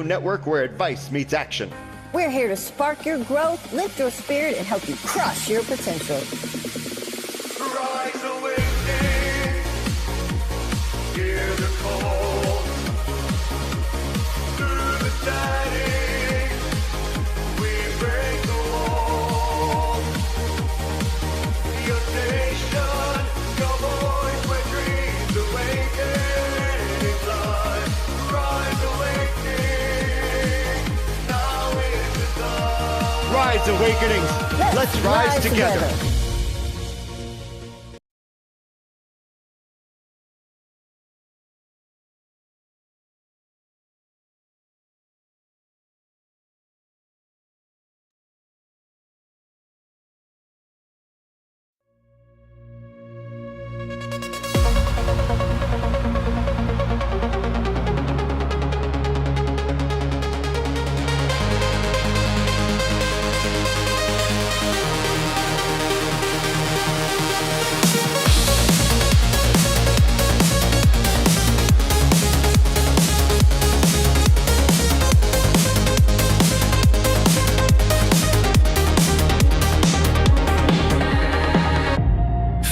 network where advice meets action. We're here to spark your growth, lift your spirit, and help you crush your potential. Rise awakening, hear the call. Through the static, we break the wall. Your station, your voice where dreams awaken in life. Rise awakening, now is the time. Rise Awakenings, let's rise together.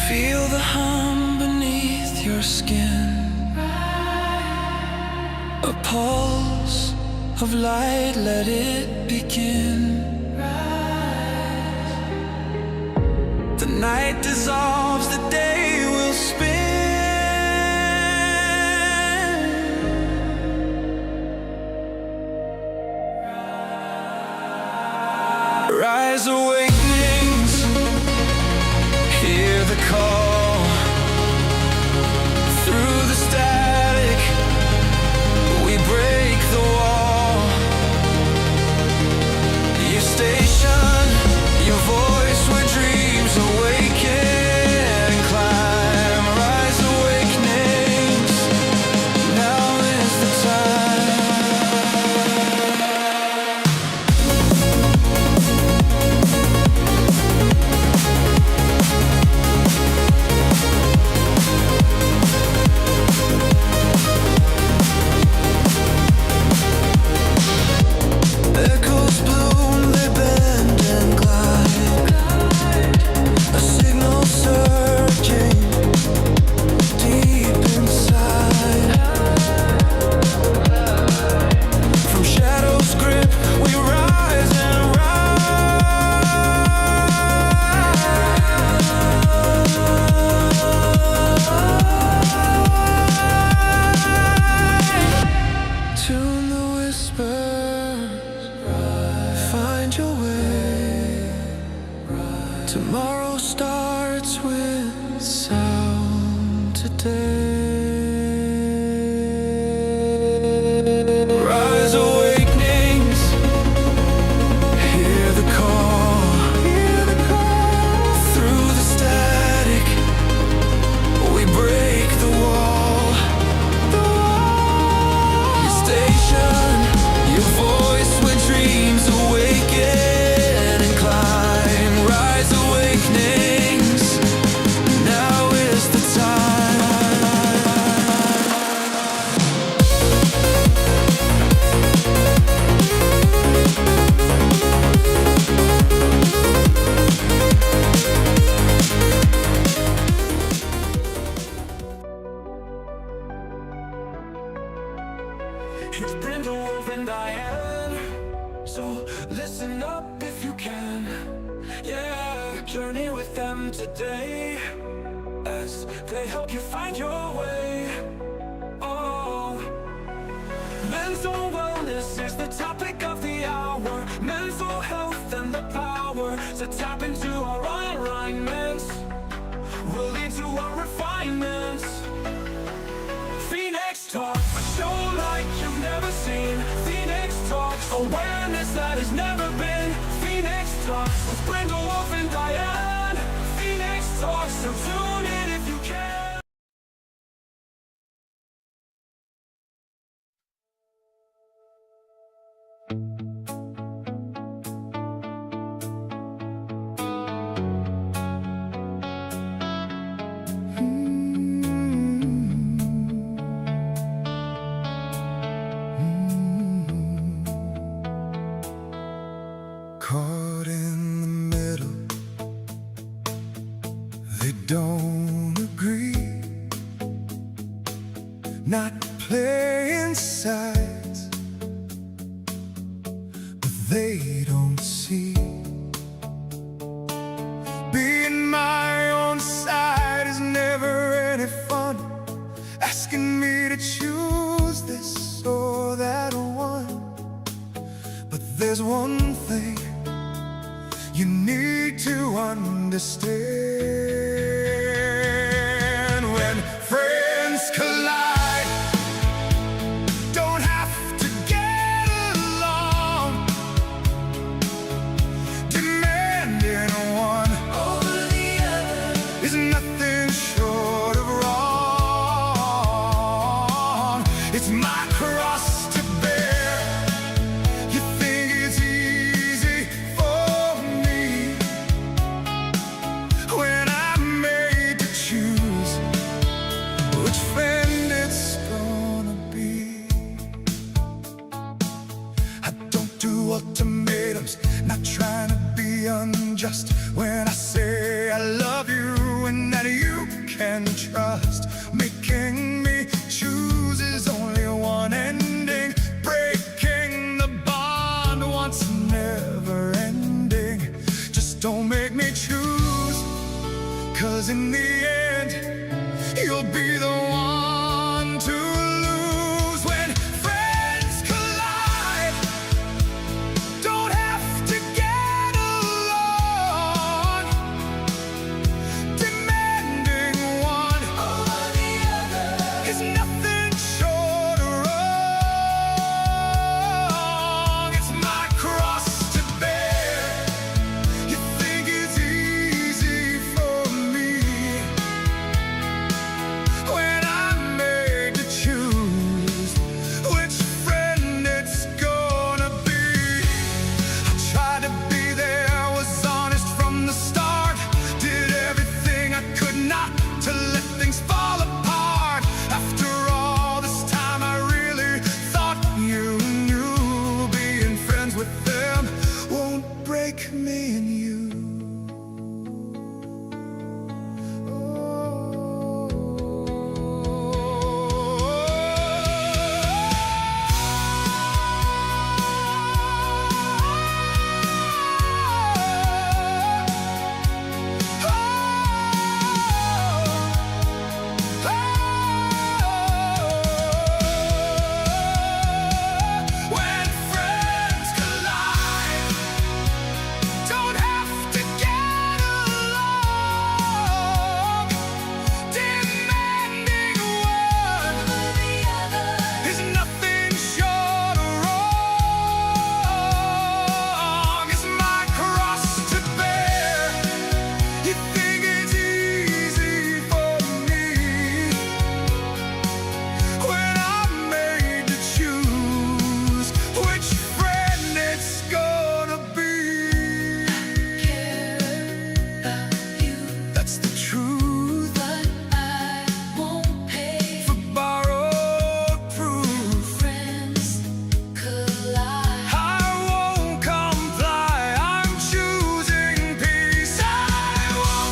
Feel the hum beneath your skin, a pulse of light, let it begin. The night dissolves, the day will spin. Rise awakenings, hear the call. Through the static, we break the wall. Your station, your voice where dreams awaken and climb. Rise awakenings, now is the time. Echoes bloom, they bend and glide. A signal surging deep inside. From shadows' grip, we rise and rise. Tune the whispers, find your way. Tomorrow starts with sound today. Rise awakenings, hear the call. Through the static, we break the wall. Your station, your voice where dreams awaken and climb. Rise awakenings, now is the time. It's Brindlewolf and Diane, so listen up if you can. Yeah, journey with them today as they help you find your way. Oh, mental wellness is the topic of the hour. Mental health and the power to tap into our alignments will lead to our refinements. Phoenix Talk, a show like you've never seen. Phoenix Talks, awareness that has never been. Phoenix Talks with Brindlewolf and Diane. Phoenix Talks, so tune in if you can. don't agree, not playing sides, but they don't see. Being my own side is never any fun, asking me to choose this or that one. But there's one thing you need to understand. When friends collide, don't have to get along, demanding one over the other is nothing short of wrong. It's my cross to bear. You think it's easy for me when I'm made to choose which friend it's gonna be. I don't do ultimatums, not trying to be unjust. When I say I love you and that you can trust, making me choose is only one ending, breaking the bond once, never ending. Just don't make me choose, 'cause in the end you'll be the one to lose. When friends collide, don't have to get along, demanding one over the other is nothing short of wrong. It's my cross to bear. You think it's easy for me when I'm made to choose which friend it's gonna be. I tried to be there, was honest from the start, did everything I could not to let things fall apart. After all this time I really thought you knew being friends with them won't break me and you. When friends collide, don't have to get along, demanding one over the other is nothing short of wrong. It's my cross to bear. You think it's easy for me when I'm made to choose which friend it's gonna be. That's the truth, but I won't pay for borrowed proof. Friends collide, I won't comply. I'm choosing peace. I won't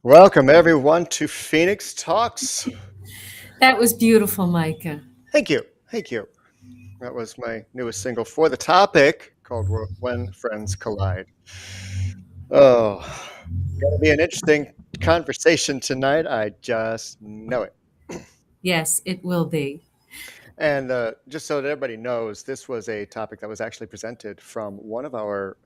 Welcome, everyone, to Phoenix Talks. That was beautiful, Micah. Thank you. Thank you. That was my newest single for the topic called When Friends Collide. Oh, going to be an interesting conversation tonight. I just know it. Yes, it will be. And just so that everybody knows, this was a topic that was actually presented from one of our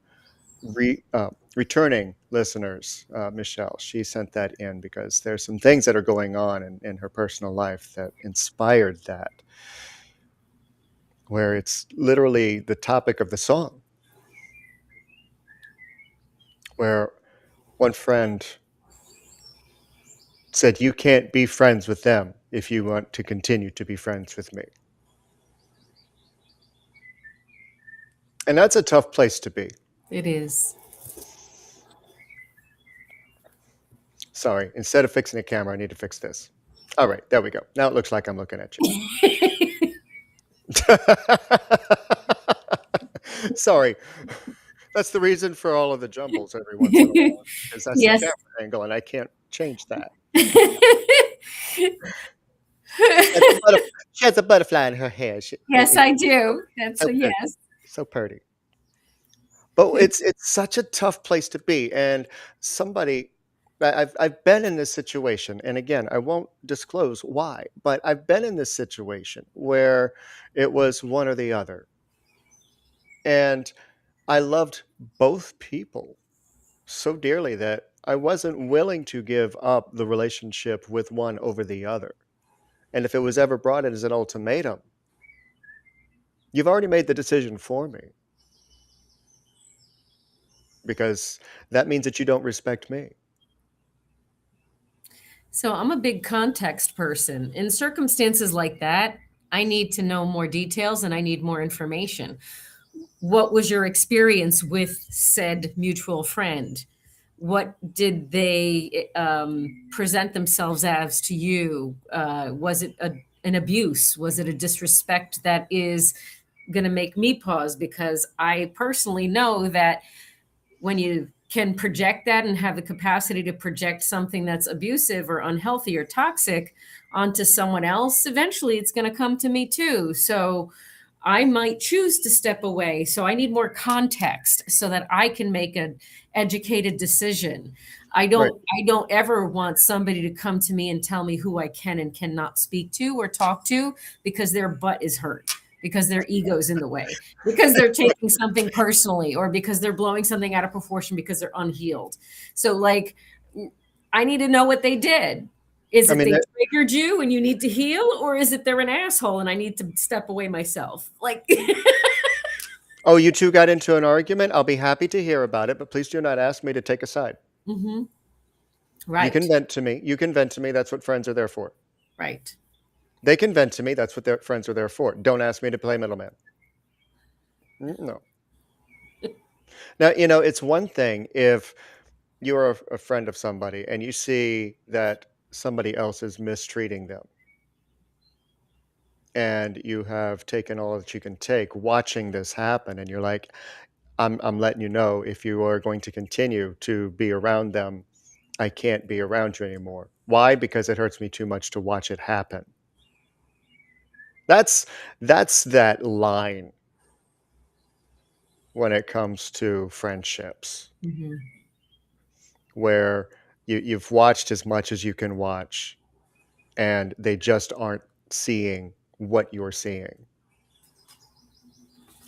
returning listeners, Michelle. She sent that in because there's some things that are going on in her personal life that inspired that, where it's literally the topic of the song, where one friend said, "You can't be friends with them if you want to continue to be friends with me." And that's a tough place to be. It is. Sorry, instead of fixing the camera, I need to fix this. All right, there we go. Now it looks like I'm looking at you. Sorry. That's the reason for all of the jumbles every once in a while, because that's the Yes. camera angle, and I can't change that. She has a butterfly in her hair. Yes, I do. That's so a pretty. yes. So pretty. But it's such a tough place to be, and somebody I've been in this situation, and again, I won't disclose why, but I've been in this situation where it was one or the other, and I loved both people so dearly that I wasn't willing to give up the relationship with one over the other. And if it was ever brought in as an ultimatum, you've already made the decision for me because that means that you don't respect me. So I'm a big context person. In circumstances like that, I need to know more details and I need more information. What was your experience with said mutual friend? What did they present themselves as to you? Was it an abuse? Was it a disrespect that is going to make me pause? Because I personally know that when you can project that and have the capacity to project something that's abusive or unhealthy or toxic onto someone else, eventually it's going to come to me too. So I might choose to step away. So I need more context so that I can make an educated decision. I don't ever want somebody to come to me and tell me who I can and cannot speak to or talk to because their butt is hurt, because their ego's in the way, because they're taking something personally, or because they're blowing something out of proportion because they're unhealed. So like, I need to know what they did. Is it they triggered you and you need to heal, or is it they're an asshole and I need to step away myself? Like, oh, you two got into an argument? I'll be happy to hear about it, but please do not ask me to take a side. mm-hmm. Right. You can vent to me. You can vent to me. That's what friends are there for. Right. They can vent to me. That's what their friends are there for. Don't ask me to play middleman. No. Now, it's one thing if you're a friend of somebody and you see that somebody else is mistreating them and you have taken all that you can take watching this happen, and you're like, I'm letting you know, if you are going to continue to be around them, I can't be around you anymore. Why? Because it hurts me too much to watch it happen. That's that line when it comes to friendships, Mm-hmm. where you've watched as much as you can watch and they just aren't seeing what you're seeing,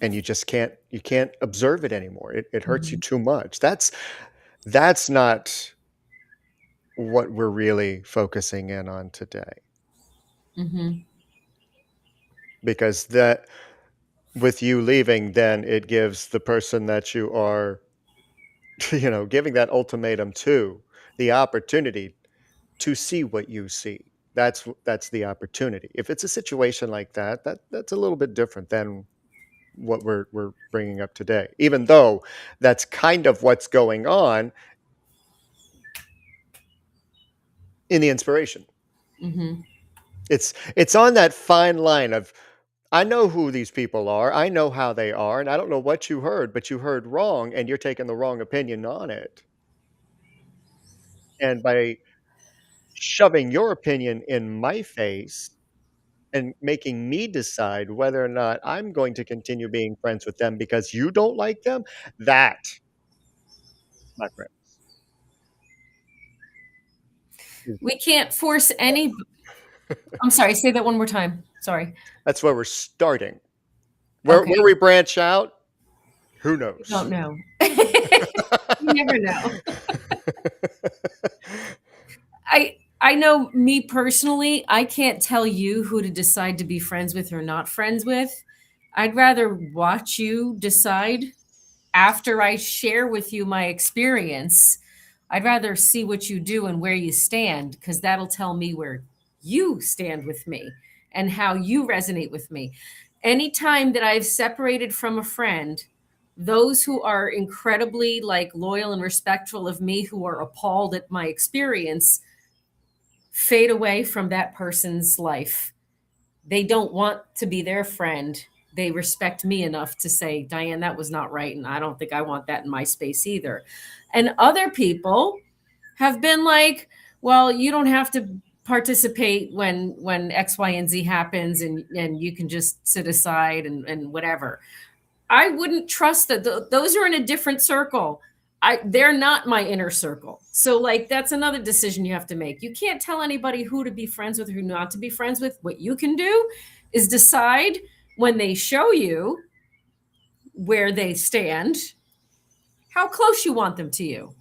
and you can't observe it anymore. It hurts you too much. That's not what we're really focusing in on today, Mm-hmm. because that, with you leaving, then it gives the person that you are giving that ultimatum to the opportunity to see what you see. That's the opportunity. If it's a situation like that's a little bit different than what we're bringing up today, even though that's kind of what's going on in the inspiration. Mm-hmm. It's on that fine line of, I know who these people are, I know how they are, and I don't know what you heard, but you heard wrong and you're taking the wrong opinion on it. And by shoving your opinion in my face and making me decide whether or not I'm going to continue being friends with them because you don't like them, that, my friends, We can't force any. I'm sorry. Say that one more time. Sorry. that's where we're starting. Where Okay. we branch out, who knows? Don't know. You never know. I know, me personally, I can't tell you who to decide to be friends with or not friends with. I'd rather watch you decide after I share with you my experience. I'd rather see what you do and where you stand, because that'll tell me where you stand with me and how you resonate with me. Anytime that I've separated from a friend, those who are incredibly like loyal and respectful of me, who are appalled at my experience, fade away from that person's life. They don't want to be their friend. They respect me enough to say, Diane, that was not right. And I don't think I want that in my space either. And other people have been like, well, you don't have to participate when X, Y, and Z happens, and you can just sit aside and whatever. I wouldn't trust that. Those are in a different circle. They're not my inner circle. So like, that's another decision you have to make. You can't tell anybody who to be friends with, who not to be friends with. What you can do is decide when they show you where they stand, how close you want them to you.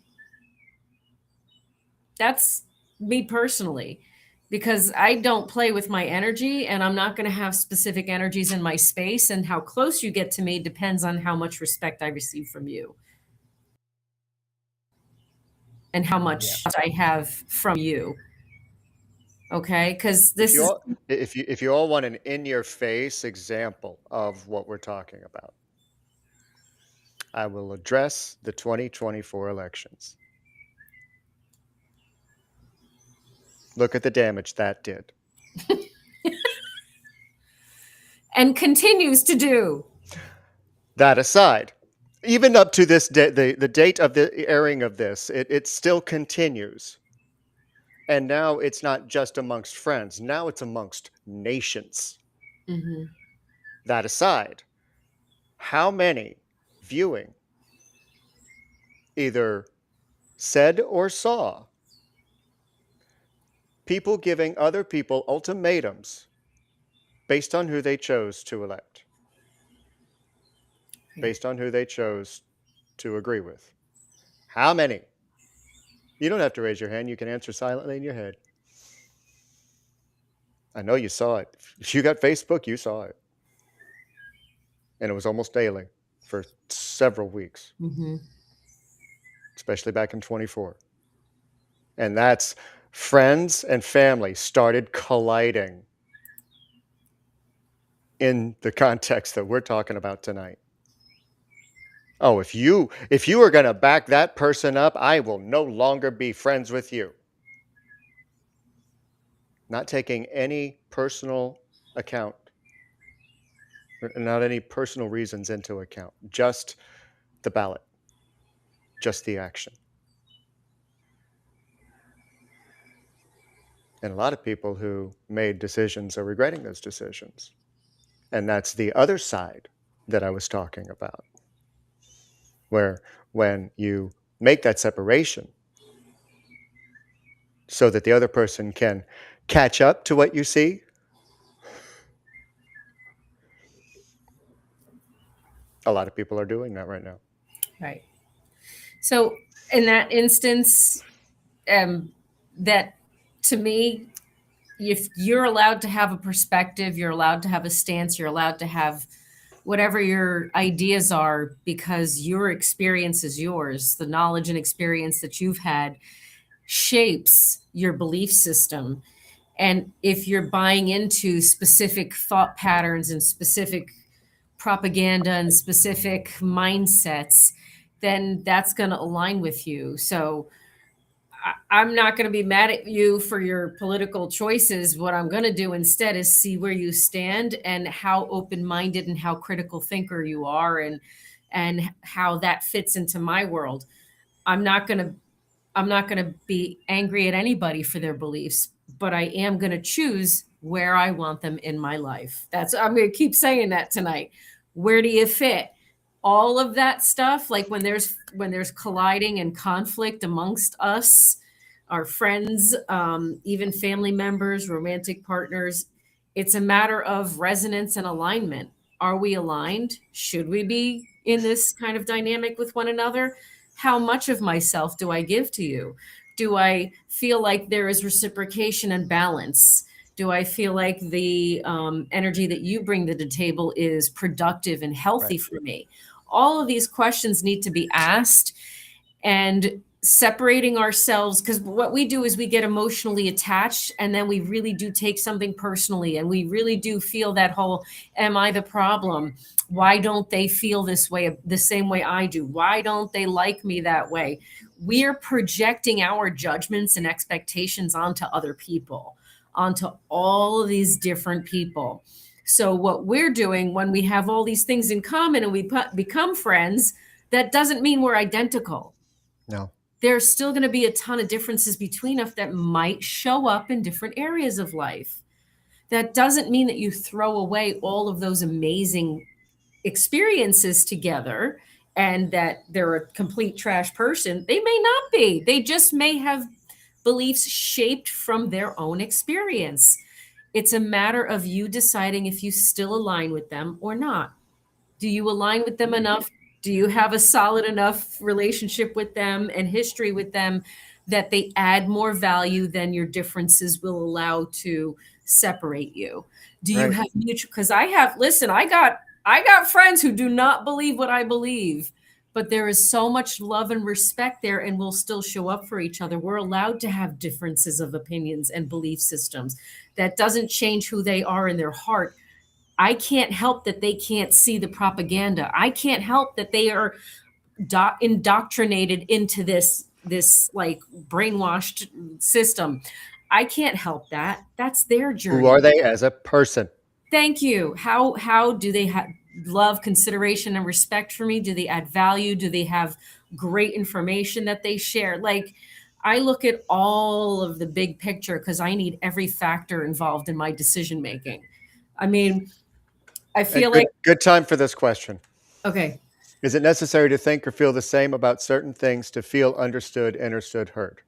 That's me personally, because I don't play with my energy, and I'm not going to have specific energies in my space. And how close you get to me depends on how much respect I receive from you and how much I have from you. Okay, because this is If you all want an in-your-face example of what we're talking about, I will address the 2024 elections. Look at the damage that did. and continues to do. That aside, even up to this day, the date of the airing of this, it still continues. And now it's not just amongst friends. Now it's amongst nations. Mm-hmm. That aside, how many viewing either said or saw people giving other people ultimatums based on who they chose to elect, based on who they chose to agree with? How many? You don't have to raise your hand. You can answer silently in your head. I know you saw it. If you got Facebook, you saw it. And it was almost daily for several weeks, Mm-hmm. especially back in 24. And that's friends and family started colliding in the context that we're talking about tonight. Oh, if you are going to back that person up, I will no longer be friends with you. Not taking any personal account, not any personal reasons into account, just the ballot, just the action. And a lot of people who made decisions are regretting those decisions. And that's the other side that I was talking about, where when you make that separation so that the other person can catch up to what you see, a lot of people are doing that right now. Right. So in that instance, that to me, if you're allowed to have a perspective, you're allowed to have a stance, you're allowed to have whatever your ideas are, because your experience is yours. The knowledge and experience that you've had shapes your belief system. And if you're buying into specific thought patterns and specific propaganda and specific mindsets, then that's going to align with you. So I'm not going to be mad at you for your political choices. What I'm going to do instead is see where you stand and how open-minded and how critical thinker you are, and how that fits into my world. I'm not going to be angry at anybody for their beliefs, but I am going to choose where I want them in my life. I'm going to keep saying that tonight. Where do you fit? All of that stuff, like when there's colliding and conflict amongst us, our friends, even family members, romantic partners, it's a matter of resonance and alignment. Are we aligned? Should we be in this kind of dynamic with one another? How much of myself do I give to you? Do I feel like there is reciprocation and balance? Do I feel like the energy that you bring to the table is productive and healthy for me? All of these questions need to be asked. And separating ourselves, because what we do is we get emotionally attached, and then we really do take something personally, and we really do feel that whole, am I the problem? Why don't they feel this way, the same way I do? Why don't they like me that way? We're projecting our judgments and expectations onto other people, onto all of these different people. So what we're doing when we have all these things in common and we become friends, that doesn't mean we're identical. No. There's still going to be a ton of differences between us that might show up in different areas of life. That doesn't mean that you throw away all of those amazing experiences together and that they're a complete trash person. They may not be. They just may have beliefs shaped from their own experience. It's a matter of you deciding if you still align with them or not. Do you align with them enough? Do you have a solid enough relationship with them and history with them that they add more value than your differences will allow to separate you? Do you Right. have mutual? Because listen, I got friends who do not believe what I believe, but there is so much love and respect there, and we'll still show up for each other. We're allowed to have differences of opinions and belief systems. That doesn't change who they are in their heart. I can't help that they can't see the propaganda. I can't help that they are indoctrinated into this like brainwashed system. I can't help that. That's their journey. Who are they as a person? Thank you. How do they have love, consideration, and respect for me? Do they add value? Do they have great information that they share? Like, I look at all of the big picture because I need every factor involved in my decision making. I mean, I feel Good, like, good time for this question. okay, Is it necessary to think or feel the same about certain things to feel understood, heard?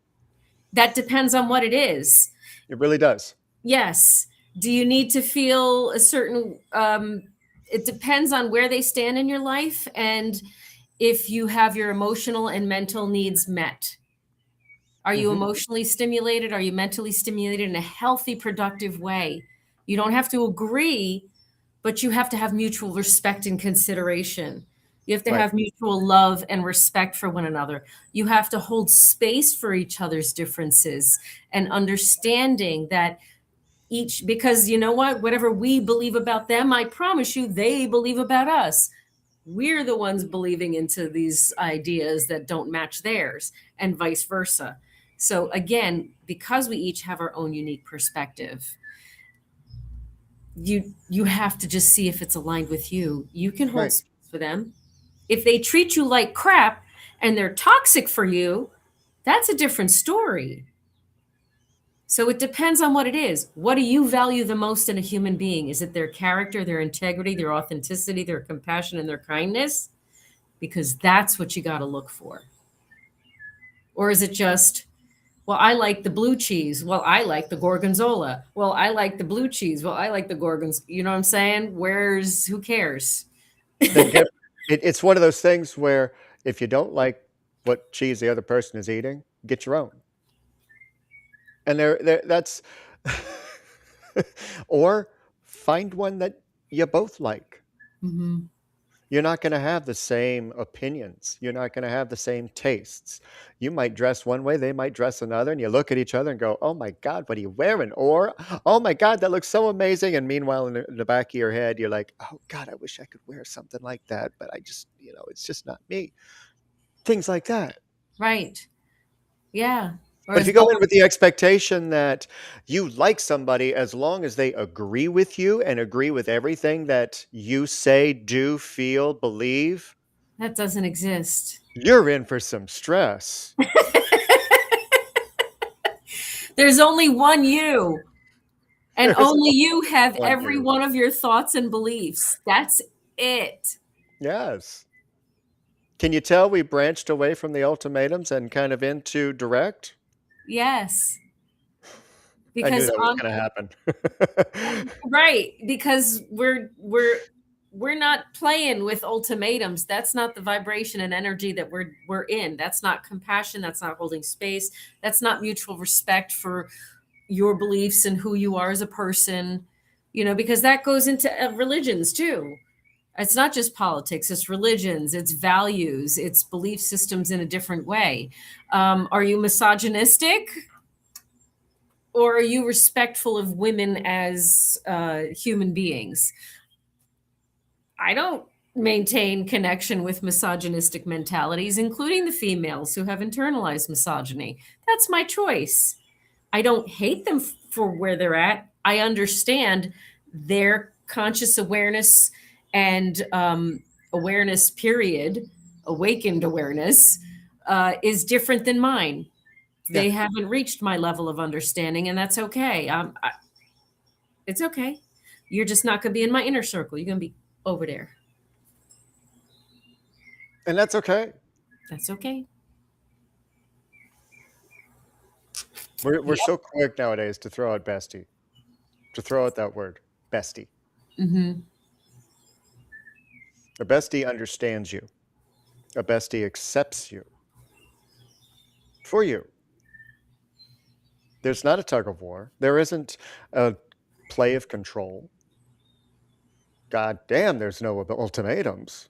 that depends on what it is. It really does. Yes. Do you need to feel a certain, it depends on where they stand in your life and if you have your emotional and mental needs met. Are you emotionally stimulated? Are you mentally stimulated in a healthy, productive way? You don't have to agree, but you have to have mutual respect and consideration. You have to Right. have mutual love and respect for one another. You have to hold space for each other's differences and understanding that because you know what? Whatever we believe about them, I promise you, they believe about us. We're the ones believing into these ideas that don't match theirs, and vice versa. So again, because we each have our own unique perspective, you have to just see if it's aligned with you. You can hold Right. space for them. If they treat you like crap and they're toxic for you, that's a different story. So it depends on what it is. What do you value the most in a human being? Is it their character, their integrity, their authenticity, their compassion, and their kindness? Because that's what you got to look for. Or is it just, well, I like the blue cheese. Well, I like the gorgonzola. Well, I like the blue cheese. Well, I like the gorgons. You know what I'm saying? Who cares? Then it's one of those things where if you don't like what cheese the other person is eating, get your own. And that's or find one that you both like. Mm-hmm. You're not going to have the same opinions. You're not going to have the same tastes. You might dress one way, they might dress another, and you look at each other and go, "Oh my God, what are you wearing?" Or, "Oh my God, that looks so amazing." And meanwhile, in the back of your head, you're like, "Oh God, I wish I could wear something like that, but I just, it's just not me." Things like that. Right. Yeah. Or But if as you go in Bob- with the expectation that you like somebody as long as they agree with you and agree with everything that you say, do, feel, believe, that doesn't exist. you're in for some stress. There's only one you, and There's only you have one every you. one of your thoughts and beliefs. That's it. Yes. Can you tell we branched away from the ultimatums and kind of into direct? Yes. I knew Because that was going to happen. right, because we're not playing with ultimatums. That's not the vibration and energy that we're in. That's not compassion, that's not holding space. That's not mutual respect for your beliefs and who you are as a person, because that goes into religions too. It's not just politics, it's religions, it's values, it's belief systems in a different way. Are you misogynistic? Or are you respectful of women as human beings? I don't maintain connection with misogynistic mentalities, including the females who have internalized misogyny. That's my choice. I don't hate them for where they're at. I understand their conscious awareness and awareness, period, awakened awareness, is different than mine. Yeah. They haven't reached my level of understanding, and that's okay. It's okay. You're just not going to be in my inner circle. You're going to be over there. And that's okay. That's okay. We're so quick nowadays to throw out bestie, to throw out that word, bestie. Mm-hmm. A bestie understands you. A bestie accepts you for you. There's not a tug of war. There isn't a play of control. God damn, there's no ultimatums.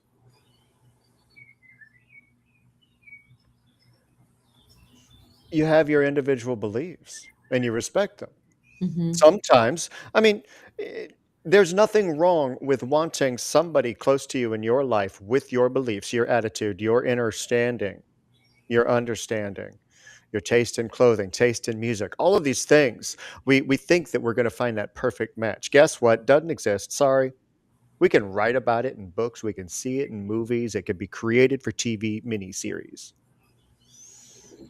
You have your individual beliefs and you respect them. Mm-hmm. Sometimes, I mean, there's nothing wrong with wanting somebody close to you in your life with your beliefs, your attitude, your understanding, your taste in clothing, taste in music, all of these things. We think that we're going to find that perfect match. Guess what? Doesn't exist. Sorry. We can write about it in books. We can see it in movies. It could be created for TV miniseries,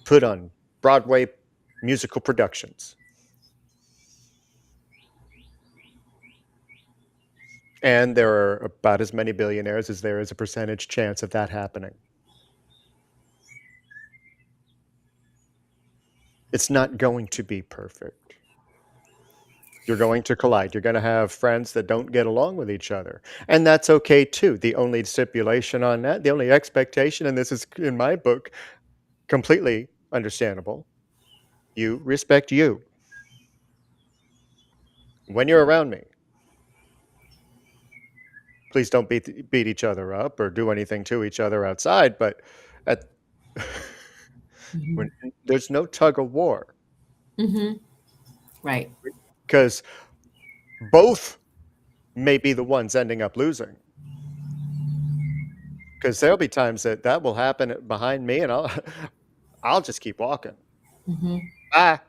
put on Broadway musical productions. And there are about as many billionaires as there is a percentage chance of that happening. It's not going to be perfect. You're going to collide. You're going to have friends that don't get along with each other. And that's okay too. The only stipulation on that, the only expectation, and this is in my book, completely understandable. You respect you. When you're around me, please don't beat each other up or do anything to each other outside. But at when there's no tug of war, Mm-hmm. Right. because both may be the ones ending up losing. Because there'll be times that will happen behind me, and I'll just keep walking. Mm-hmm. Bye.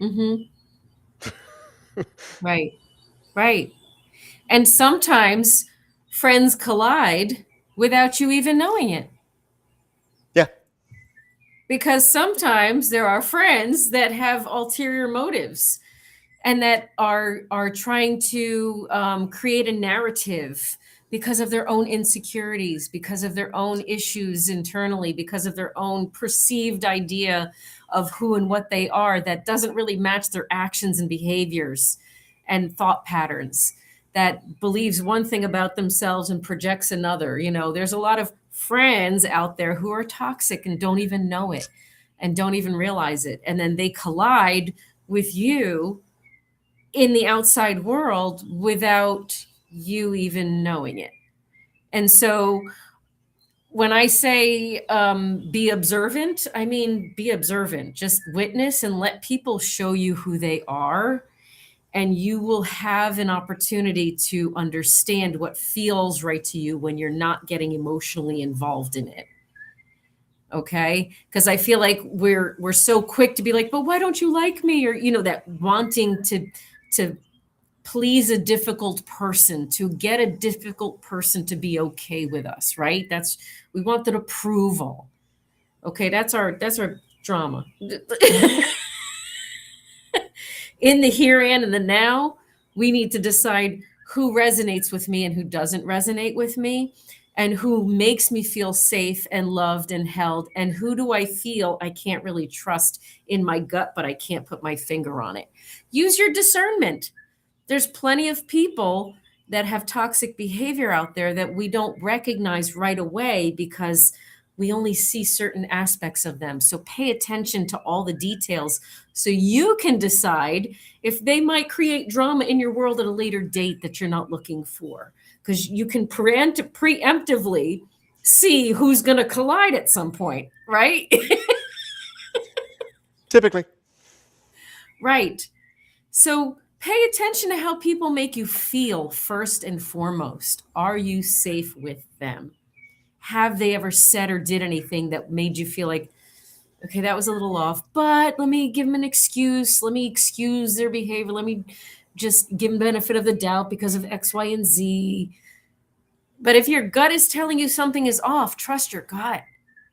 Mm-hmm. Right. Right. And sometimes friends collide without you even knowing it. Yeah. Because sometimes there are friends that have ulterior motives and that are trying to create a narrative because of their own insecurities, because of their own issues internally, because of their own perceived idea of who and what they are that doesn't really match their actions and behaviors and thought patterns, that believes one thing about themselves and projects another. You know, there's a lot of friends out there who are toxic and don't even know it and don't even realize it. And then they collide with you in the outside world without you even knowing it. And so when I say be observant, I mean be observant. Just witness and let people show you who they are, and you will have an opportunity to understand what feels right to you when you're not getting emotionally involved in it. Okay? Because I feel like we're so quick to be like, but why don't you like me? Or, you know, that wanting to please a difficult person, to get a difficult person to be okay with us, right? We want that approval. Okay, that's our drama. In the here and in the now, we need to decide who resonates with me and who doesn't resonate with me, and who makes me feel safe and loved and held, and who do I feel I can't really trust in my gut, but I can't put my finger on it. Use your discernment. There's plenty of people that have toxic behavior out there that we don't recognize right away because we only see certain aspects of them. So pay attention to all the details so you can decide if they might create drama in your world at a later date that you're not looking for. Because you can preemptively see who's going to collide at some point, right? Typically. Right. So pay attention to how people make you feel first and foremost. Are you safe with them? Have they ever said or did anything that made you feel like, okay, that was a little off, but let me give them an excuse. Let me excuse their behavior. Let me just give them benefit of the doubt because of X, Y, and Z. But if your gut is telling you something is off, trust your gut.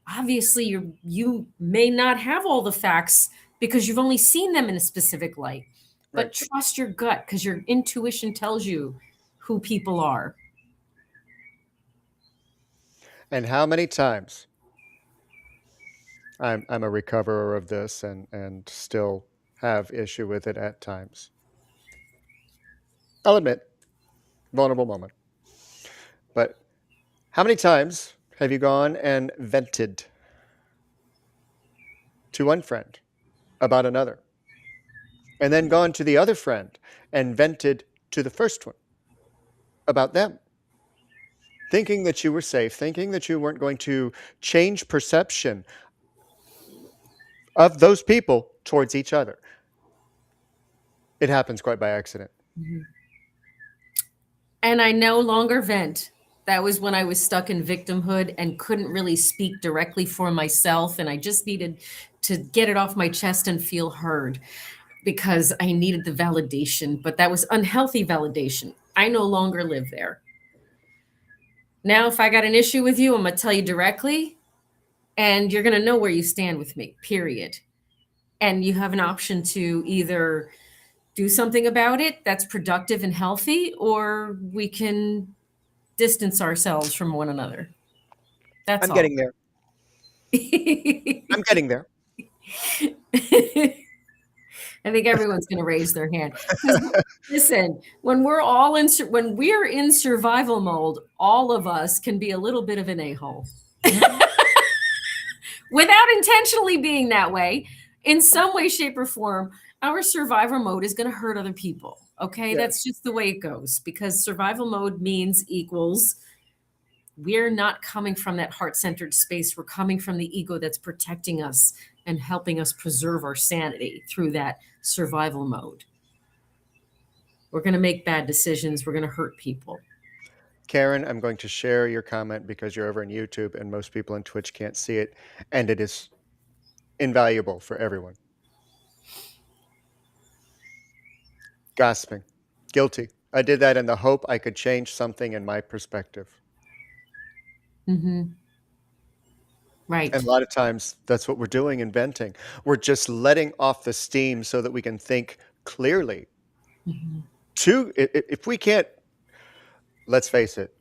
Obviously, you may not have all the facts because you've only seen them in a specific light. But Right. trust your gut because your intuition tells you who people are. And how many times I'm a recoverer of this and still have issue with it at times. I'll admit, vulnerable moment. But how many times have you gone and vented to one friend about another, and then gone to the other friend and vented to the first one about them, thinking that you were safe, thinking that you weren't going to change perception of those people towards each other? It happens quite by accident. And I no longer vent. That was when I was stuck in victimhood and couldn't really speak directly for myself. And I just needed to get it off my chest and feel heard because I needed the validation. But that was unhealthy validation. I no longer live there. Now, if I got an issue with you, I'm going to tell you directly, and you're going to know where you stand with me, period. And you have an option to either do something about it that's productive and healthy, or we can distance ourselves from one another. That's I'm all. getting there. I'm getting there. I think everyone's going to raise their hand. Listen, when we're in survival mode, all of us can be a little bit of an a-hole. Without intentionally being that way, in some way, shape, or form, our survivor mode is going to hurt other people. Okay, Yeah. that's just the way it goes because survival mode means equals. We're not coming from that heart-centered space. We're coming from the ego that's protecting us and helping us preserve our sanity through that survival mode. We're going to make bad decisions. We're going to hurt people. Karen, I'm going to share your comment because you're over on YouTube and most people on Twitch can't see it, and it is invaluable for everyone. Gossiping. Guilty. I did that in the hope I could change something in my perspective. Mm-hmm. Right. And a lot of times that's what we're doing in venting. We're just letting off the steam so that we can think clearly. Mm-hmm. If we can't, let's face it,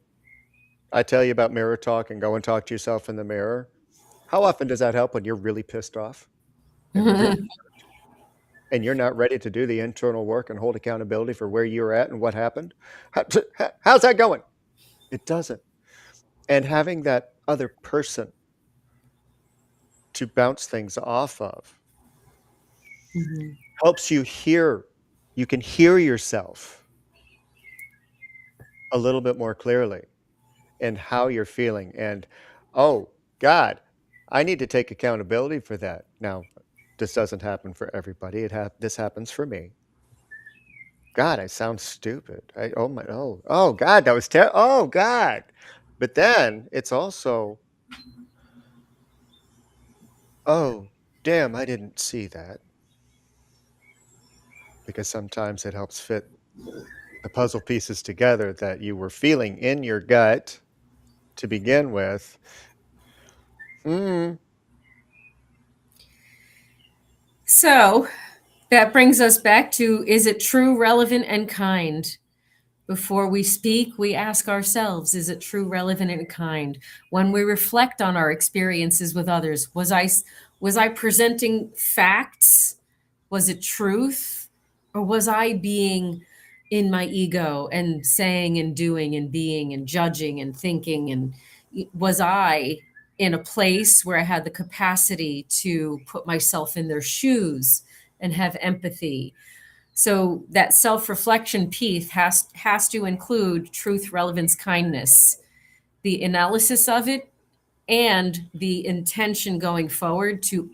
I tell you about mirror talk and go and talk to yourself in the mirror. How often does that help when you're really pissed off and really hurt, and you're not ready to do the internal work and hold accountability for where you're at and what happened? How's that going? It doesn't. And having that other person to bounce things off of Mm-hmm. helps you hear. You can hear yourself a little bit more clearly and how you're feeling. And, oh, God, I need to take accountability for that. Now, this doesn't happen for everybody. This happens for me. God, I sound stupid. Oh, God, that was terrible. Oh, God. But then it's also, oh, damn, I didn't see that. Because sometimes it helps fit the puzzle pieces together that you were feeling in your gut to begin with. So that brings us back to, is it true, relevant, and kind? Before we speak, we ask ourselves, is it true, relevant, and kind? When we reflect on our experiences with others, was I presenting facts? Was it truth? Or was I being in my ego and saying and doing and being and judging and thinking? And was I in a place where I had the capacity to put myself in their shoes and have empathy. So that self-reflection piece has to include truth, relevance, kindness, the analysis of it, and the intention going forward to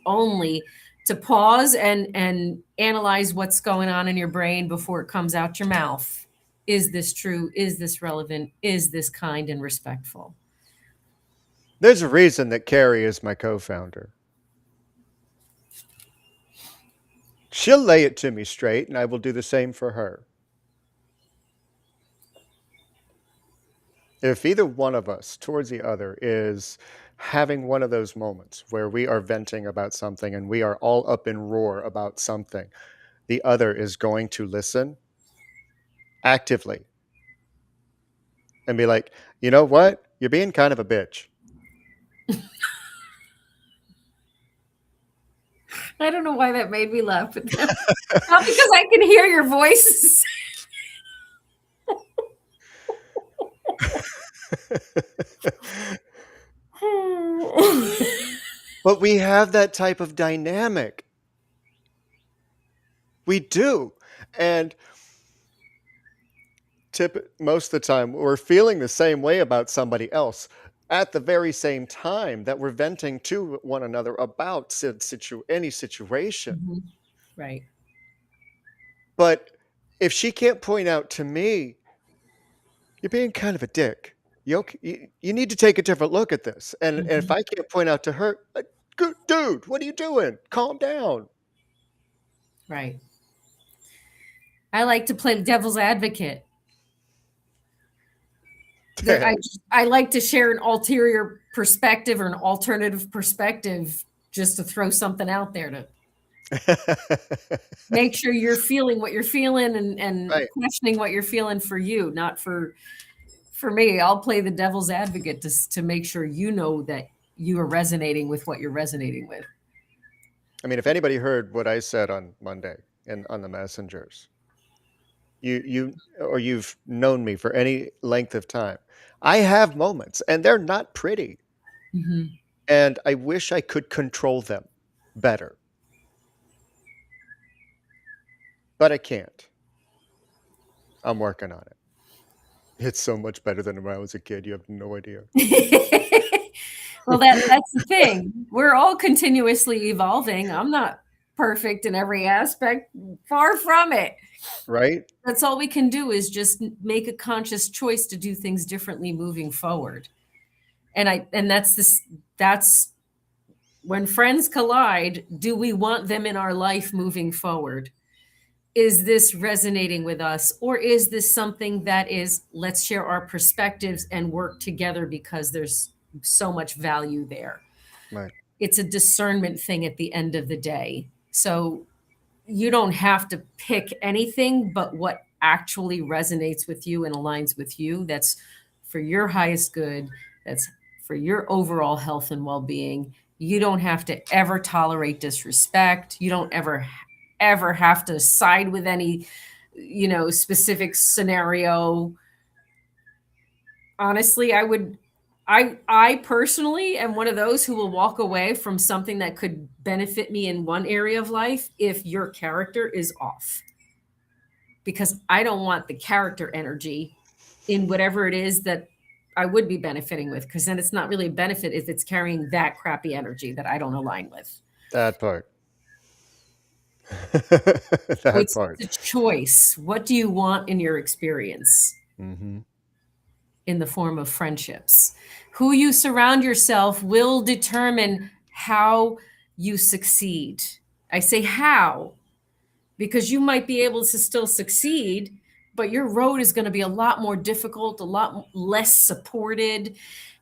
pause and analyze what's going on in your brain before it comes out your mouth. Is this true? Is this relevant? Is this kind and respectful? There's a reason that Carrie is my co-founder. She'll lay it to me straight, and I will do the same for her. If either one of us towards the other is having one of those moments where we are venting about something and we are all up in roar about something, the other is going to listen actively and be like, you know what? You're being kind of a bitch. I don't know why that made me laugh, but not because I can hear your voice. But we have that type of dynamic. We do. And most of the time, we're feeling the same way about somebody else at the very same time that we're venting to one another about any situation. Mhm. Right. But if she can't point out to me, you're being kind of a dick. You need to take a different look at this. And if I can't point out to her, dude, what are you doing? Calm down. Right. I like to play devil's advocate. I like to share an ulterior perspective or an alternative perspective just to throw something out there to make sure you're feeling what you're feeling and Right. questioning what you're feeling for you, not for me. I'll play the devil's advocate to make sure you know that you are resonating with what you're resonating with. I mean, if anybody heard what I said on Monday and on the messengers, you've known me for any length of time. I have moments, and they're not pretty. Mm-hmm. And I wish I could control them better. But I can't. I'm working on it. It's so much better than when I was a kid. You have no idea. Well, that's the thing. We're all continuously evolving. I'm not perfect in every aspect. Far from it. Right? That's all we can do is just make a conscious choice to do things differently moving forward. And that's when friends collide, do we want them in our life moving forward? Is this resonating with us? Or is this something that is, let's share our perspectives and work together because there's so much value there? Right. It's a discernment thing at the end of the day. So you don't have to pick anything but what actually resonates with you and aligns with you. That's for your highest good. That's for your overall health and well-being. You don't have to ever tolerate disrespect. You don't ever have to side with any, specific scenario. Honestly, I personally am one of those who will walk away from something that could benefit me in one area of life if your character is off. Because I don't want the character energy in whatever it is that I would be benefiting with, because then it's not really a benefit if it's carrying that crappy energy that I don't align with. That part. It's part. a choice. What do you want in your experience? Mm-hmm. In the form of friendships. Who you surround yourself will determine how you succeed. I say how, because you might be able to still succeed, but your road is going to be a lot more difficult, a lot less supported,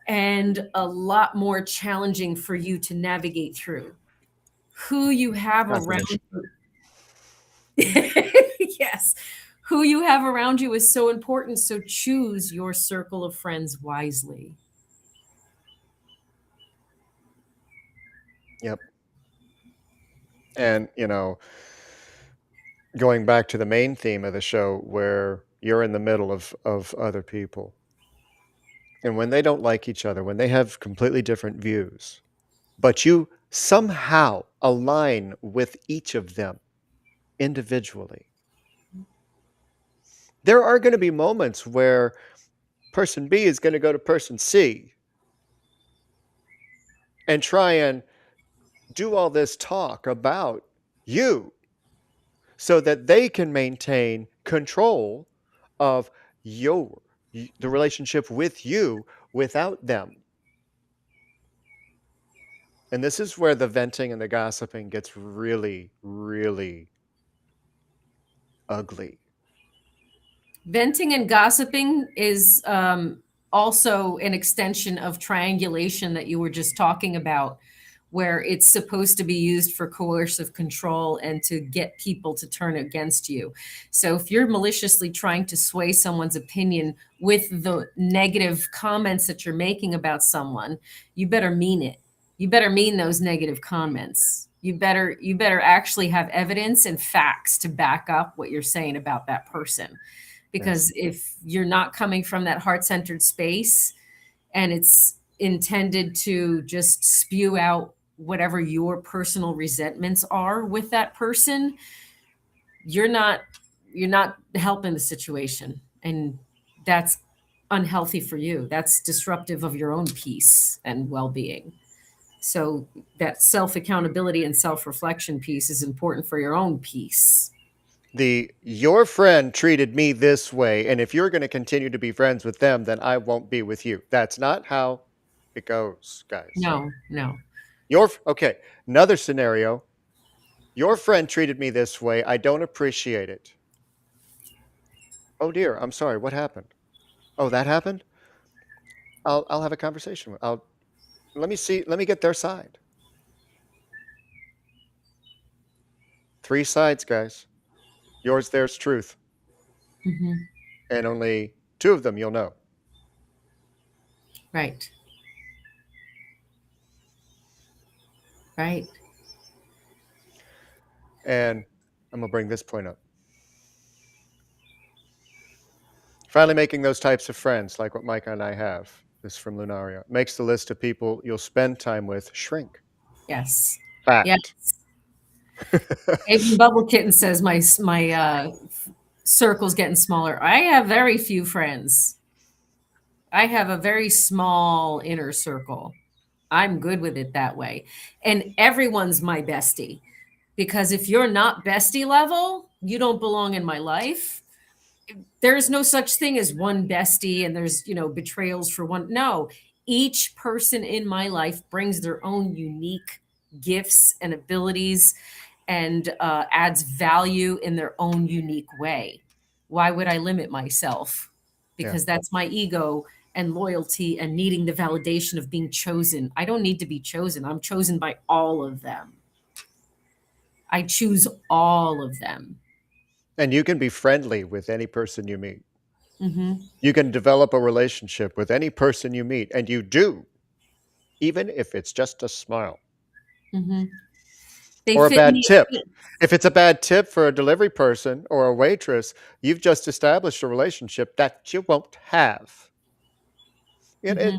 and a lot more challenging for you to navigate through. Who you have around you. Yes. Who you have around you is so important. So choose your circle of friends wisely. Yep. And, going back to the main theme of the show where you're in the middle of other people, And when they don't like each other, when they have completely different views, but you somehow align with each of them individually, there are going to be moments where person B is going to go to person C and try and do all this talk about you so that they can maintain control of your the relationship with you without them. And this is where the venting and the gossiping gets really, really ugly. Venting and gossiping is also an extension of triangulation that you were just talking about, where it's supposed to be used for coercive control and to get people to turn against you. So if you're maliciously trying to sway someone's opinion with the negative comments that you're making about someone, you better mean it. You better mean those negative comments. You better actually have evidence and facts to back up what you're saying about that person. Because if you're not coming from that heart-centered space and it's intended to just spew out whatever your personal resentments are with that person, you're not helping the situation, and that's unhealthy for you. That's disruptive of your own peace and well-being. So that self-accountability and self-reflection piece is important for your own peace. Your friend treated me this way, and if you're going to continue to be friends with them, then I won't be with you. That's not how it goes, guys. No. Okay, another scenario. Your friend treated me this way. I don't appreciate it. Oh dear, I'm sorry. What happened? Oh, that happened? I'll have a conversation with. Let me get their side. 3 sides, guys. Yours, theirs, truth. Mm-hmm. And only 2 of them you'll know. Right. And I'm going to bring this point up. Finally making those types of friends, like what Micah and I have, this is from Lunaria, makes the list of people you'll spend time with shrink. Yes. Fact. Yes. Even Bubble Kitten says my circle's getting smaller. I have very few friends. I have a very small inner circle. I'm good with it that way. And everyone's my bestie. Because if you're not bestie level, you don't belong in my life. There's no such thing as one bestie and there's, betrayals for one. No, each person in my life brings their own unique gifts and abilities and adds value in their own unique way. Why would I limit myself? Because that's my ego and loyalty and needing the validation of being chosen. I don't need to be chosen. I'm chosen by all of them. I choose all of them. And you can be friendly with any person you meet. Mm-hmm. You can develop a relationship with any person you meet, and you do, even if it's just a smile. Mm-hmm. Or a bad tip. If it's a bad tip for a delivery person or a waitress, you've just established a relationship that you won't have. Mm-hmm.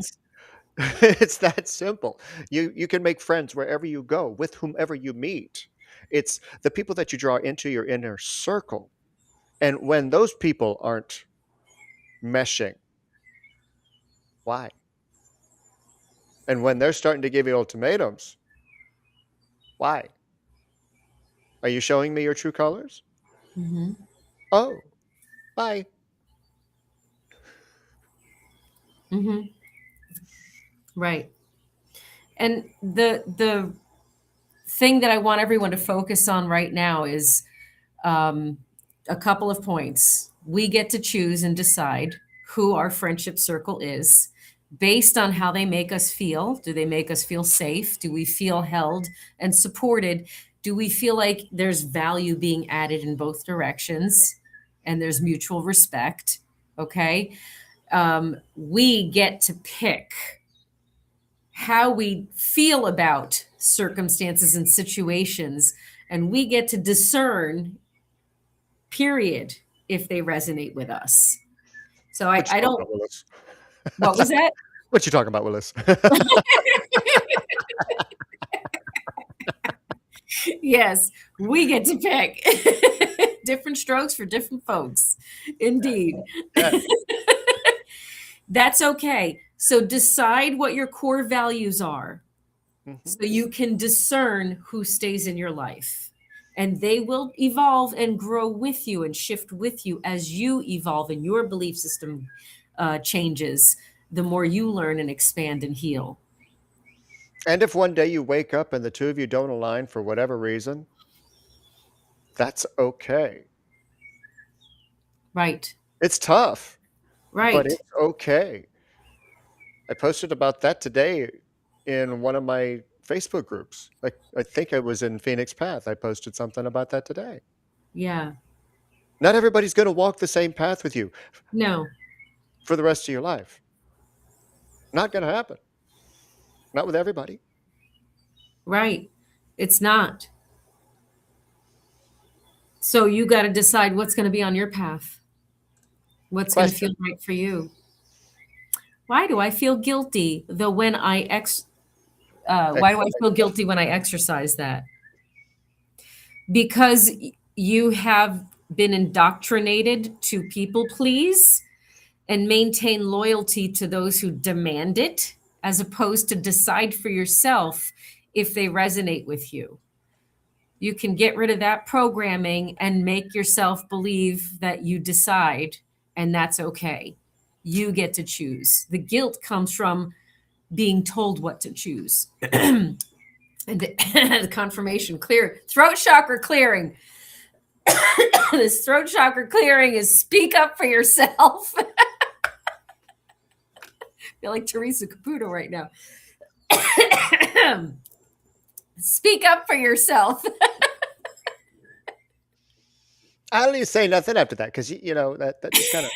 It's that simple. You can make friends wherever you go, with whomever you meet. It's the people that you draw into your inner circle. And when those people aren't meshing, why? And when they're starting to give you ultimatums, why? Are you showing me your true colors? Mm-hmm. Oh, bye. Mm-hmm. Right. And the thing that I want everyone to focus on right now is a couple of points. We get to choose and decide who our friendship circle is based on how they make us feel. Do they make us feel safe? Do we feel held and supported? Do we feel like there's value being added in both directions and there's mutual respect? Okay. We get to pick how we feel about circumstances and situations, and we get to discern, period, if they resonate with us. So I don't, What was that? What you talking about, Willis? Yes, we get to pick. Different strokes for different folks. Indeed. Yeah. That's okay. So decide what your core values are Mhm. so you can discern who stays in your life. And they will evolve and grow with you and shift with you as you evolve and your belief system changes. The more you learn and expand and heal. And if one day you wake up and the two of you don't align for whatever reason, that's okay. Right. It's tough, but Right. it's okay. I posted about that today in one of my Facebook groups. Like, I think it was in Phoenix Path. I posted something about that today. Yeah. Not everybody's going to walk the same path with you No. for the rest of your life. Not going to happen. Not with everybody. Right. It's not. So you got to decide what's going to be on your path. What's going to Question. feel right for you. Why do I feel guilty though when I why do I feel guilty when I exercise that? Because you have been indoctrinated to people please and maintain loyalty to those who demand it, as opposed to decide for yourself if they resonate with you. You can get rid of that programming and make yourself believe that you decide, and that's okay. You get to choose. The guilt comes from being told what to choose. And the confirmation clear, throat chakra clearing. This throat chakra clearing is speak up for yourself. I feel like Teresa Caputo right now. Speak up for yourself. I don't even say nothing after that because, you know, that just kind of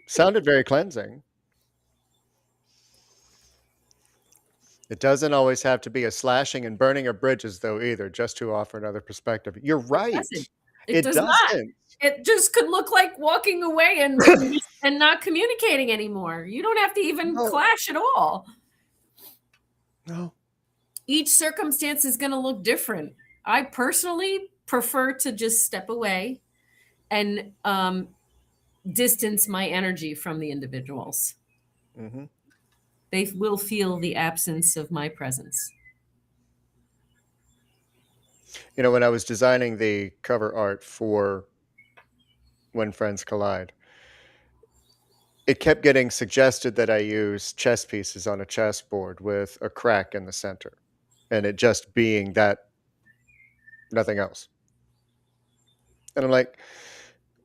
sounded very cleansing. It doesn't always have to be a slashing and burning of bridges, though, either, just to offer another perspective. You're right. It does not. doesn't. It just could look like walking away and not communicating anymore. You don't have to even No. clash at all. No. Each circumstance is going to look different. I personally prefer to just step away and distance my energy from the individuals. Mhm. They will feel the absence of my presence. You know, when I was designing the cover art for When Friends Collide, it kept getting suggested that I use chess pieces on a chessboard with a crack in the center, and it just being that, nothing else. And I'm like,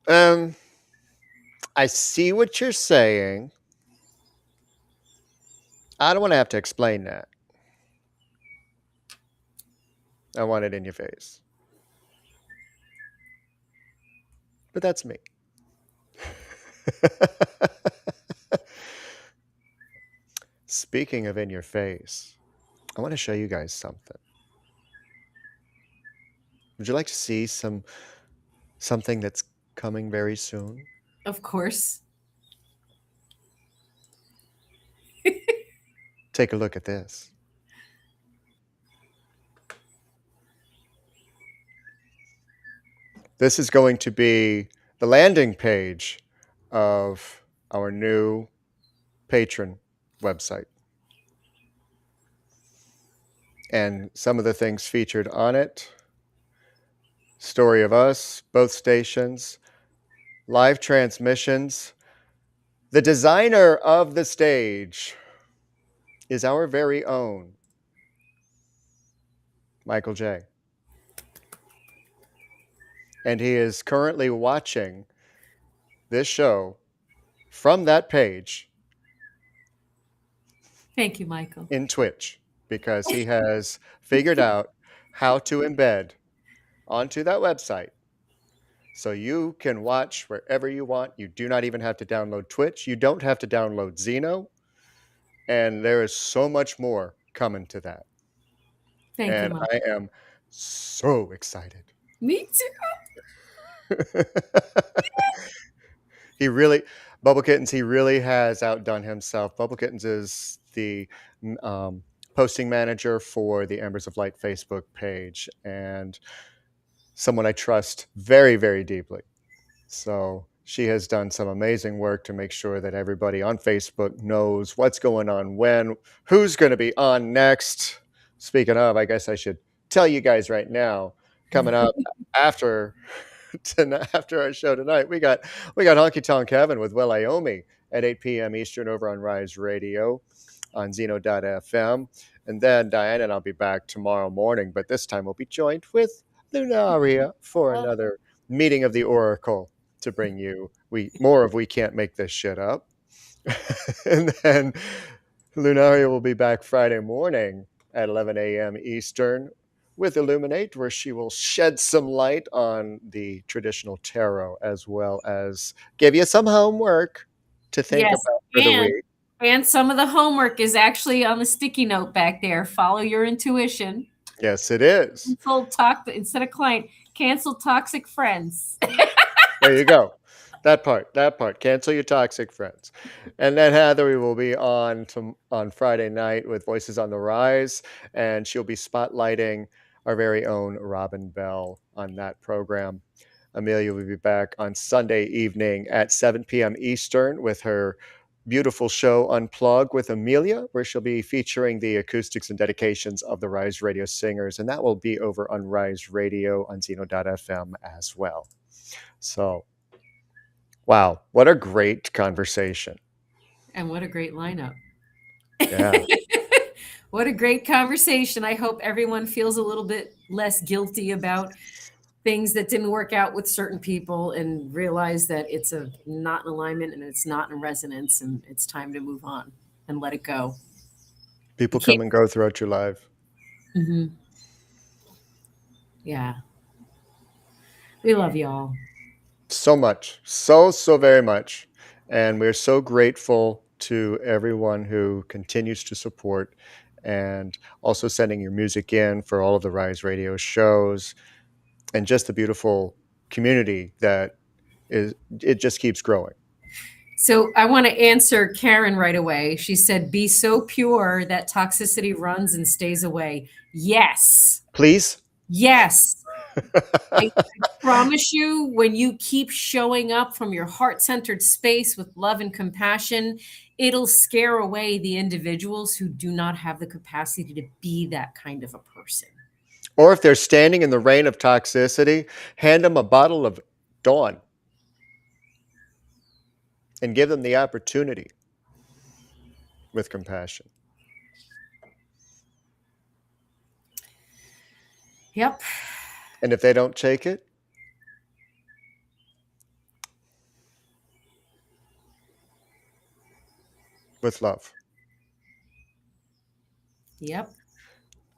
I see what you're saying. I don't want to have to explain that. I want it in your face. But that's me. Speaking of in your face, I want to show you guys something. Would you like to see something that's coming very soon? Of course. Take a look at this. This is going to be the landing page of our new patron website. And some of the things featured on it: story of us, both stations, live transmissions. The designer of the stage is our very own Michael J. And he is currently watching this show from that page Thank you, Michael. in Twitch, because he has figured out how to embed onto that website so you can watch wherever you want. You do not even have to download Twitch. You don't have to download Xeno. And there is so much more coming to that. Thank And you, Michael. I am so excited. Me too. He really, Bubble Kittens, he really has outdone himself. Bubble Kittens is the posting manager for the Embers of Light Facebook page, and someone I trust very, very deeply. So she has done some amazing work to make sure that everybody on Facebook knows what's going on when, who's going to be on next. Speaking of, I guess I should tell you guys right now, coming up after after our show tonight, we got Honky Tonk Kevin with Will Iomi at 8 p.m. Eastern over on Rise Radio on Zeno.fm. And then Diane and I'll be back tomorrow morning, but this time we'll be joined with Lunaria for another meeting of the Oracle to bring you more of We Can't Make This Shit Up. And then Lunaria will be back Friday morning at 11 a.m. Eastern with Illuminate, where she will shed some light on the traditional tarot as well as give you some homework to think Yes, about for the week. And some of the homework is actually on the sticky note back there. Follow your intuition. Yes, it is. Instead of client, cancel toxic friends. There you go. That part. Cancel your toxic friends. And then Heather will be on Friday night with Voices on the Rise, and she'll be spotlighting our very own Robin Bell on that program. Amelia will be back on Sunday evening at 7 p.m. Eastern with her beautiful show Unplugged with Amelia, where she'll be featuring the acoustics and dedications of the Rise Radio singers, and that will be over on Rise Radio on Zeno.fm as well. So, wow, what a great conversation. And what a great lineup. Yeah. What a great conversation. I hope everyone feels a little bit less guilty about things that didn't work out with certain people and realize that it's not in alignment and it's not in resonance and it's time to move on and let it go. People come and go throughout your life. Mm-hmm. Yeah. We love y'all. So much. So very much. And we're so grateful to everyone who continues to support and also sending your music in for all of the Rise Radio shows and just the beautiful community that it just keeps growing. So I want to answer Karen right away. She said, be so pure that toxicity runs and stays away. Yes. Please? Yes. I promise you, when you keep showing up from your heart-centered space with love and compassion, it'll scare away the individuals who do not have the capacity to be that kind of a person. Or if they're standing in the rain of toxicity, hand them a bottle of Dawn and give them the opportunity with compassion. Yep. And if they don't take it, with love. Yep.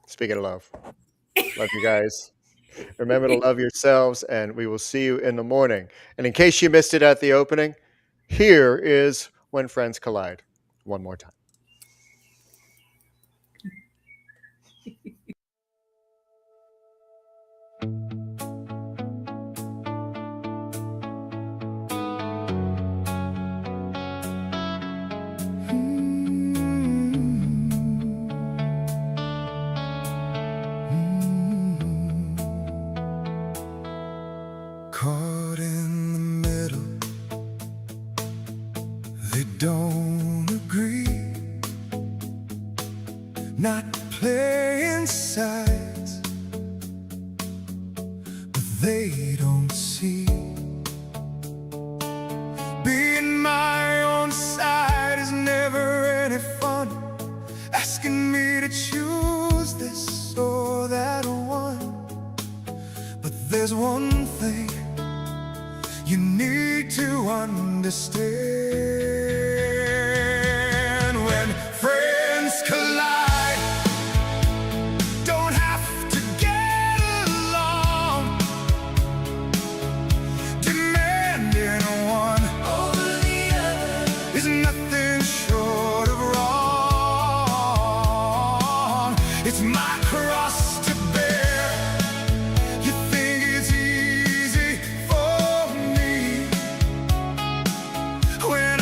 Speaking of love, love you guys. Remember to love yourselves, and we will see you in the morning. And in case you missed it at the opening, here is When Friends Collide. One more time. Caught in the middle, they don't agree, not playing sides, but they don't see. Being my own side is never any fun, asking me to choose this or that one. But there's one thing you need to understand. When friends collide, don't have to get along, demanding one over the other is nothing short of wrong. It's my cross to bear. You think it's easy for me when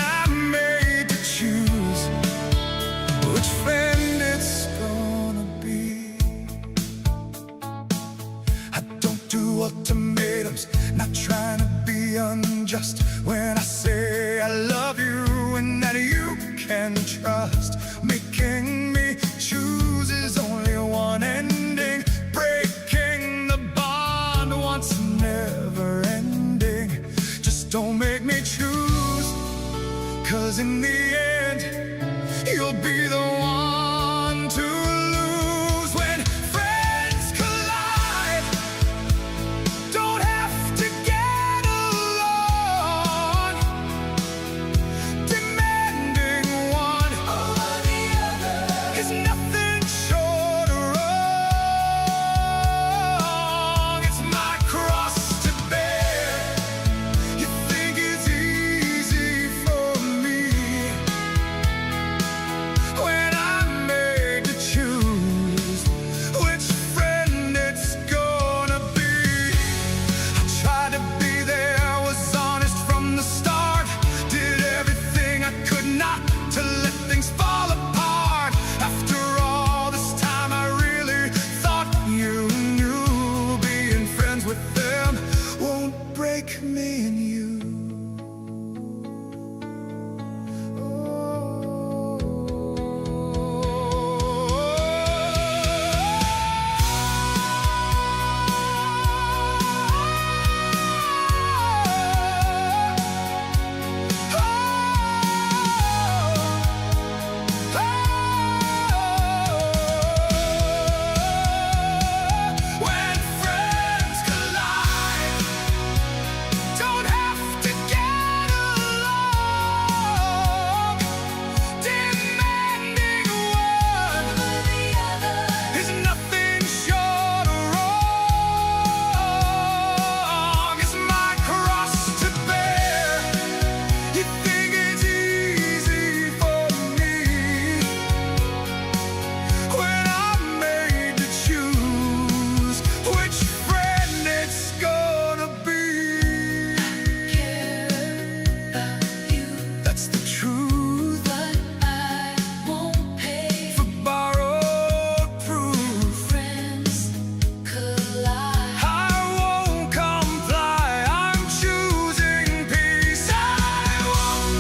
unjust when I say I love you and that you can trust. Making me choose is only one ending. Breaking the bond once never ending. Just don't make me choose, 'cause in the end you'll be the one to lose. When friends collide, don't have to get along. Demanding one over the other is nothing short of wrong. It's my cross to bear. You think it's easy for me when I'm made to choose which friend it's gonna be. I tried to be there, was honest from the start. Did everything I could not to let things fall apart. After all this time I really thought you knew being friends with them won't break me and you. When friends collide, don't have to get along. Demanding one over the other is nothing short of wrong. It's my cross to bear. You think it's easy for me when I'm made to choose which friend it's gonna be. That's the truth, but I won't pay for borrowed proof. Friends collide. I won't comply. I'm choosing peace. I won't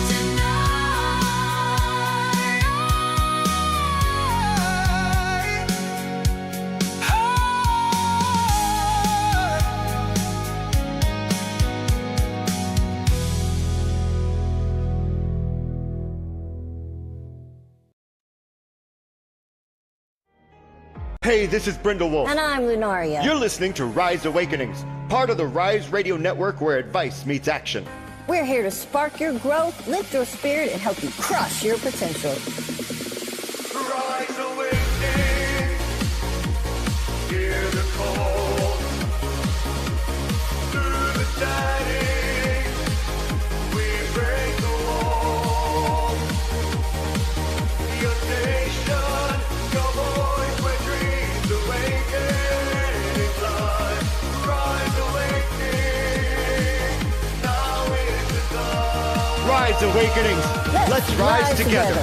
Hey, this is Brindlewolf. And I'm Lunaria. You're listening to Rise Awakenings, part of the Rise Radio Network where advice meets action. We're here to spark your growth, lift your spirit, and help you crush your potential. Rise awakening, hear the call. Through the shining, we break the wall. Your nation, your voice, where dreams awakening life. Rise awakening, now is the time. Rise Awakenings. Let's rise together.